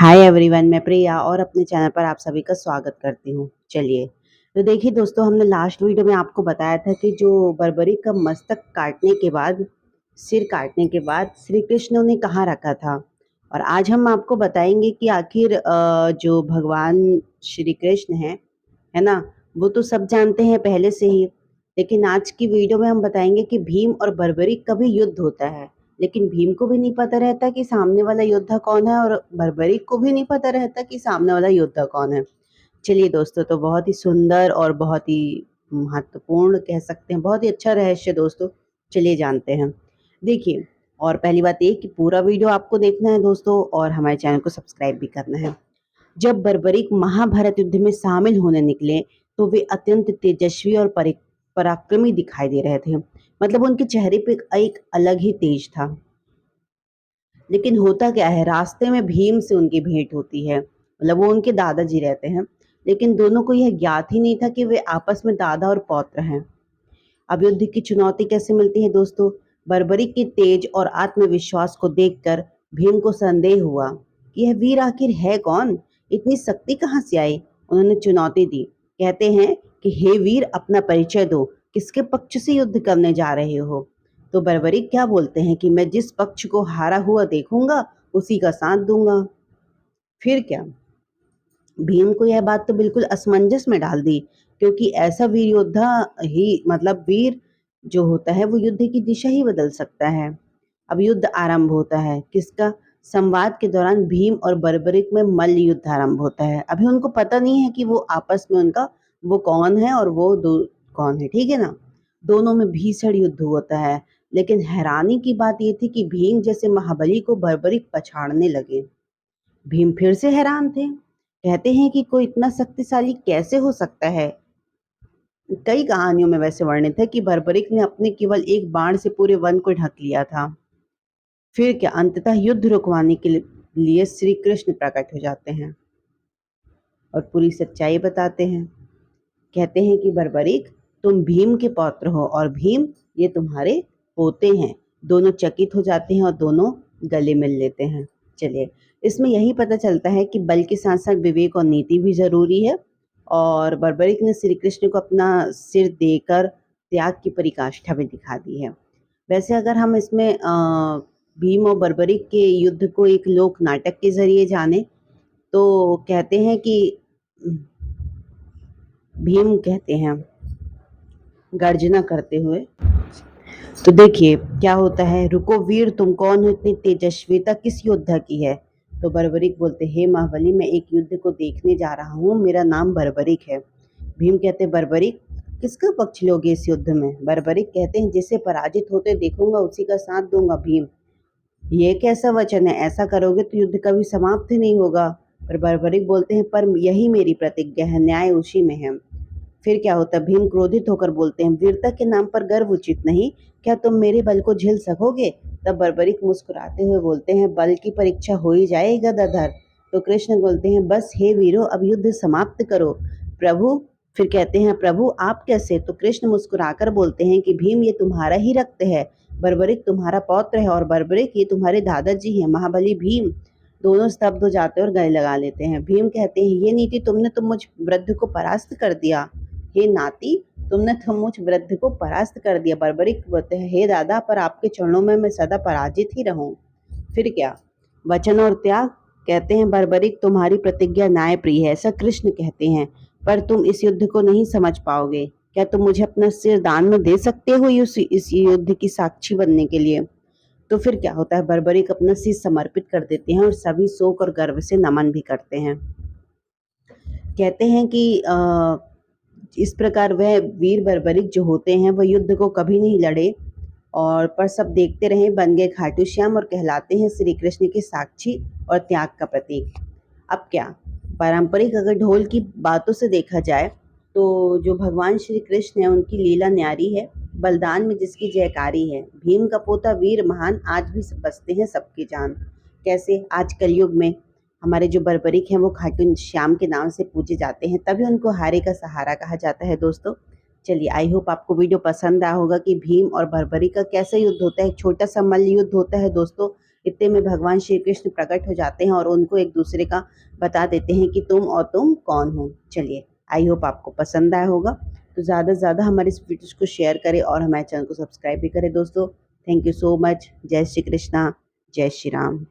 Hi everyone, मैं प्रिया और अपने चैनल पर आप सभी का स्वागत करती हूँ। चलिए, तो देखिए दोस्तों, हमने लास्ट वीडियो में आपको बताया था कि जो बर्बरी का मस्तक काटने के बाद, सिर काटने के बाद श्री कृष्ण ने कहाँ रखा था। और आज हम आपको बताएंगे कि आखिर जो भगवान श्री कृष्ण है ना, वो तो सब जानते हैं पहले से ही। लेकिन आज की वीडियो में हम बताएंगे कि भीम और बर्बरी का भी युद्ध होता है, लेकिन भीम को भी नहीं पता रहता कि सामने वाला योद्धा कौन है, और बर्बरीक को भी नहीं पता रहता कि सामने वाला योद्धा कौन है। चलिए दोस्तों, तो बहुत ही सुंदर और बहुत ही महत्वपूर्ण कह सकते हैं, बहुत ही अच्छा रहस्य दोस्तों। चलिए जानते हैं। देखिए, और पहली बात ये कि पूरा वीडियो आपको देखना है दोस्तों, और हमारे चैनल को सब्सक्राइब भी करना है। जब बर्बरीक महाभारत युद्ध में शामिल होने निकले तो वे अत्यंत तेजस्वी और पराक्रमी दिखाई दे रहे थे। मतलब उनके चेहरे पे एक अलग ही तेज था। लेकिन होता क्या है, रास्ते में भीम से उनकी भेंट होती है। मतलब वो उनके दादाजी रहते हैं, लेकिन दोनों को यह ज्ञात ही नहीं था कि वे आपस में दादा और पौत्र हैं। अब युद्ध की चुनौती कैसे मिलती है दोस्तों? बर्बरी के तेज और आत्मविश्वास को देखकर भीम को संदेह हुआ कि यह वीर आखिर है कौन, इतनी शक्ति कहाँ से आई। उन्होंने चुनौती दी। कहते हैं कि हे वीर, अपना परिचय दो, किसके पक्ष से युद्ध करने जा रहे हो। तो बर्बरी क्या बोलते हैं कि मैं जिस पक्ष को हारा हुआ देखूंगा उसी का साथ दूंगा। फिर क्या, भीम को यह बात तो बिल्कुल असमंजस में डाल दी, क्योंकि ऐसा वीर योद्धा ही, मतलब वीर जो होता है वो युद्ध की दिशा ही बदल सकता है। अब युद्ध आरंभ होता है। किसका? संवाद के दौरान भीम और बर्बरिक में मल्ल युद्ध आरंभ होता है। अभी उनको पता नहीं है कि वो आपस में उनका वो कौन है और वो दो कौन है, ठीक है ना। दोनों में भीषण युद्ध होता है। लेकिन हैरानी की बात ये थी कि भीम जैसे महाबली को बर्बरिक पछाड़ने लगे। भीम फिर से हैरान थे। कहते हैं कि कोई इतना शक्तिशाली कैसे हो सकता है। कई कहानियों में वैसे वर्णित है कि बर्बरिक ने अपने केवल एक बाण से पूरे वन को ढक लिया था। फिर क्या, अंततः युद्ध रुकवाने के लिए श्री कृष्ण प्रकट हो जाते हैं और पूरी सच्चाई बताते हैं। कहते हैं कि बर्बरिक, तुम भीम के पौत्र हो और भीम, ये तुम्हारे पोते हैं। दोनों चकित हो जाते हैं और दोनों गले मिल लेते हैं। चलिए, इसमें यही पता चलता है कि बल के साथ साथ विवेक और नीति भी जरूरी है। और बर्बरिक ने श्री कृष्ण को अपना सिर देकर त्याग की पराकाष्ठा भी दिखा दी है। वैसे अगर हम इसमें भीम और बर्बरिक के युद्ध को एक लोक नाटक के जरिए जाने, तो कहते हैं कि भीम कहते हैं गर्जना करते हुए, तो देखिए क्या होता है, रुको वीर, तुम कौन हो, इतनी तेजस्विता किस योद्धा की है। तो बर्बरिक बोलते, हे महाबली, मैं एक युद्ध को देखने जा रहा हूँ, मेरा नाम बर्बरिक है। भीम कहते, बर्बरिक, किसका पक्ष लोगे इस युद्ध में। बर्बरिक कहते हैं, जिसे पराजित होते देखूंगा उसी का साथ दूंगा। भीम, ये कैसा वचन है, ऐसा करोगे तो युद्ध कभी समाप्त ही नहीं होगा। पर बर्बरिक बोलते हैं, पर यही मेरी प्रतिज्ञा है, न्याय उसी में है। फिर क्या होता है, भीम क्रोधित होकर बोलते हैं, वीरता के नाम पर गर्व उचित नहीं, क्या तुम मेरे बल को झेल सकोगे। तब बर्बरिक मुस्कुराते हुए बोलते हैं, बल की परीक्षा हो ही जाए गदाधर। तो कृष्ण बोलते हैं, बस हे वीरो, अब युद्ध समाप्त करो। प्रभु, फिर कहते हैं, प्रभु आप कैसे। तो कृष्ण मुस्कुराकर बोलते हैं कि भीम, ये तुम्हारा ही रक्त है, बर्बरिक तुम्हारा पौत्र है, और बर्बरिक ये तुम्हारे दादाजी हैं, महाबली भीम। दोनों स्तब्ध हो जाते हैं और गले लगा लेते हैं। भीम कहते हैं, ये नीति, तुमने तो मुझ वृद्ध को परास्त कर दिया। हे नाती, तुमने तो मुझ वृद्ध को परास्त कर दिया। बर्बरिक बोलते हैं, हे दादा, पर आपके चरणों में मैं सदा पराजित ही रहूं। फिर क्या, वचन और त्याग। कहते हैं, बर्बरिक, तुम्हारी प्रतिज्ञा न्याय प्रिय है, ऐसा कृष्ण कहते हैं, पर तुम इस युद्ध को नहीं समझ पाओगे। क्या तुम मुझे अपना सिर दान में दे सकते हो इस युद्ध की साक्षी बनने के लिए। तो फिर क्या होता है, बर्बरिक अपना सिर समर्पित कर देते हैं और सभी शोक और गर्व से नमन भी करते हैं। कहते हैं कि इस प्रकार वह वीर बर्बरिक जो होते हैं वह युद्ध को कभी नहीं लड़े, और पर सब देखते रहे, बन गए खाटू श्याम और कहलाते हैं श्री कृष्ण के साक्षी और त्याग का प्रतीक। अब क्या, पारंपरिक अगर ढोल की बातों से देखा जाए तो जो भगवान श्री कृष्ण है उनकी लीला न्यारी है, बलिदान में जिसकी जयकारी है। भीम का पोता वीर महान आज भी बसते हैं सबकी जान। कैसे, आज कलयुग में हमारे जो बर्बरिक हैं वो खाटू श्याम के नाम से पूजे जाते हैं, तभी उनको हारे का सहारा कहा जाता है दोस्तों। चलिए, आई होप आपको वीडियो पसंद आया होगा कि भीम और बर्बरिक का कैसे युद्ध होता है। एक छोटा सा मल्ल युद्ध होता है दोस्तों, इतने में भगवान श्री कृष्ण प्रकट हो जाते हैं और उनको एक दूसरे का बता देते हैं कि तुम और तुम कौन हो। चलिए, आई होप आपको पसंद आया होगा। तो ज़्यादा से ज़्यादा हमारे इस वीडियो को शेयर करें और हमारे चैनल को सब्सक्राइब भी करें दोस्तों। Thank you so much. जय श्री कृष्णा, जय श्री राम।